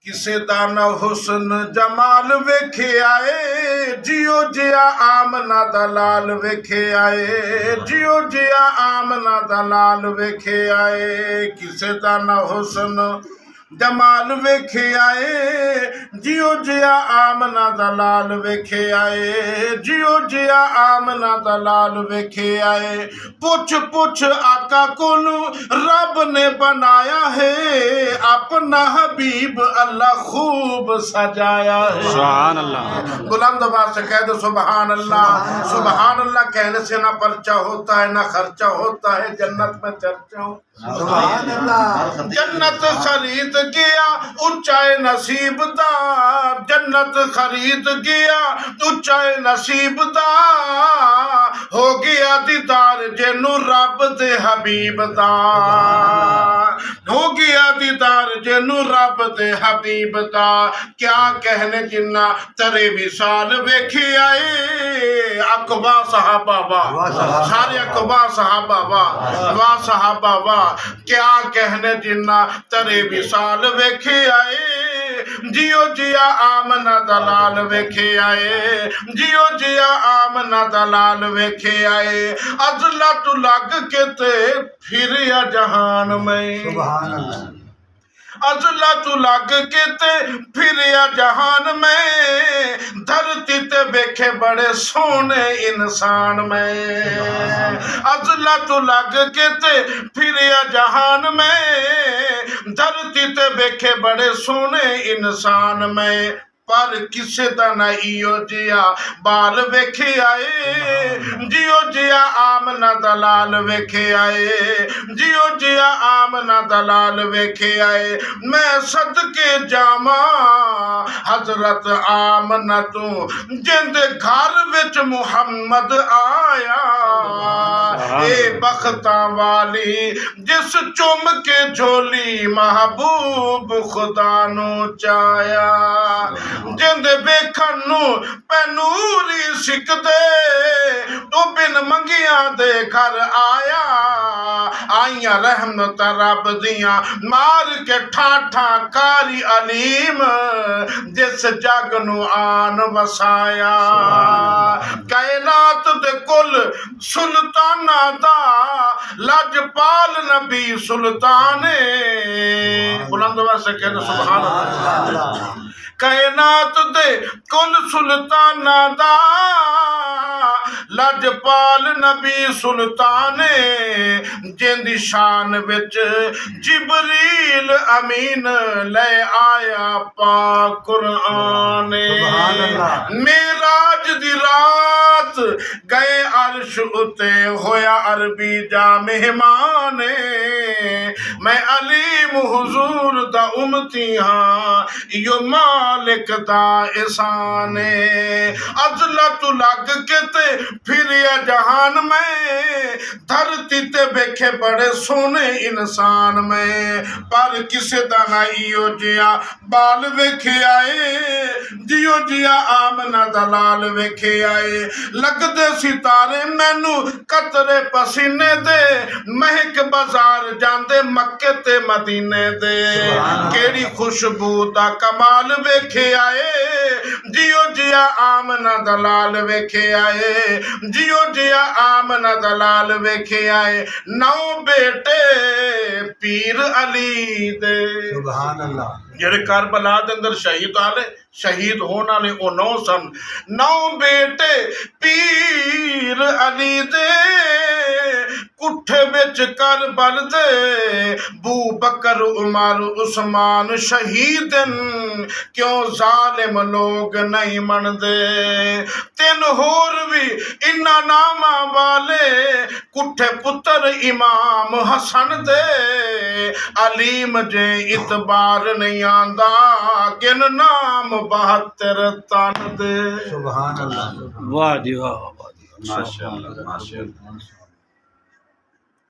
ਕਿਸੇ ਦਾ ਨਾ ਹੁਸਨ ਜਮਾਲ ਵੇਖੇ ਆਏ, ਜਿਉ ਜਿਆ ਆਮਨਾ ਦਾ ਲਾਲ ਵੇਖੇ ਆਏ, ਜਿਉ ਜਿਆ ਆਮਨਾ ਦਾ ਲਾਲ ਵੇਖੇ ਆਏ। ਕਿਸੇ ਦਾ ਨਾ ਹੁਸਨ ਜਮਾਲ ਵੇਖੇ ਆਏ, ਜਿਉ ਜਿਆ ਆਮਨਾ ਦਾ ਲਾਲ ਵੇਖੇ ਆਏ, ਜਿਉ ਜਿਆ ਆਮਨਾ ਦਾ ਲਾਲ ਵੇਖੇ ਆਏ। ਪੁੱਛ ਪੁੱਛ ਆका ਕੋਲੋਂ ਰੱਬ ਨੇ बनाया है, अपना हबीब अल्लाह खूब सजाया है। सुभान अल्लाह। बुलंद आवाज से कह दो सुभान अल्लाह। सुभान अल्लाह कहने से ना पर्चा होता है ना खर्चा होता है, जन्नत में चर्चा हो। सुभान अल्लाह। जन्नत खरीद गया ऊंचाई नसीब दा, जन्नत खरीद गया ऊंचाई नसीब दा, हो गया दीदार जेनू रब दे हबीब दा, हो गया दीदार जेनू रब दे हबीब दा। क्या कहने जिन्ना तेरे विशाल वेखे आए। अकबा सहाबा वाह, सारे अकबा सहाबा वाह सहाबा वाह। क्या कहने जिन्ना तेरे विशाल वेखे आए, जियो जिया आमना दलाल वेखे आए, जियो जिया आमना दलाल वेखे आए। अजला तू लग के ते फिर या जहान में, सुभान अल्लाह। अजला तू लग के ते फिर या जहान में, धरती ते वेखे बड़े सोने इंसान में। अजला तू लग के ते फिर या जहान में, धरती ते वेखे बड़े सोने इंसान में। पर किसे दा ना इयो जिया बाल वेखे आए, जियो जिया आमना दलाल वेखे आए, जियो जिया आमना दलाल वेखे आए। मैं सदके जामा हजरत आमना तू, जिंदे घर विच मुहम्मद आया। ए बख्ता वाली जिस चुम के झोली महबूब खुदा नू चाया, जिंदे वेखण नू पैनूरी सिकदे, तू बिन मंगिया दे घर आया। आइया रहमत रब दियां मार के ठाठा कारी अलीम, जिस जग नू आन वसाया। कायनात दे कुल सुल्ताना दा लजपाल नबी सुल्ताने। बुलंद आवाज से कहना सुभान अल्लाह। कायनात दे कुल सुल्ताना दा लजपाल नबी सुल्ताने, जिंदी शान विच जिबरील अमीन ले आया पाक कुरान। मेराज दी रात गए अर्श उते होया अरबी जा मेहमान। मैं अलीम हुजूर दा उम्मती हाँ, यो मालिक दा एहसान। अजला तू लग के ते फिर या जहान में, धरती ते वेखे बड़े सोने इंसान में। पर किसे दा ना इयो जिया बाल वेखे आए, जियो जिया आमना दलाल वेखे आए। लगदे सितारे मैनू कतरे पसीने दे, महक बाजार जांदे मक्के ते मदीने दे। केड़ी खुशबू दा कमाल वेखे आए, जियो जिया आमना दलाल वेखे आए, जियो जिया आमना दलाल वेखे आए। 9 बेटे पीर अली दे, सुभान अल्लाह। जेड़े करबला दे अंदर शहीद होने वाले ओ 9 सन। 9 बेटे पीर अली दे, कुठे विच करबल दे। बू बकर उमर उस्मान शहीदन, क्यों जालिम लोग नहीं मनदे। 3 होर भी इन्ना नामा वाले, कुठे पुत्र इमाम हसन दे। अलीम जे इतबार नहीं आंदा, किन नाम 72 तन दे। सुभान अल्लाह। वाह जी वाह। माशाअल्लाह माशाअल्लाह।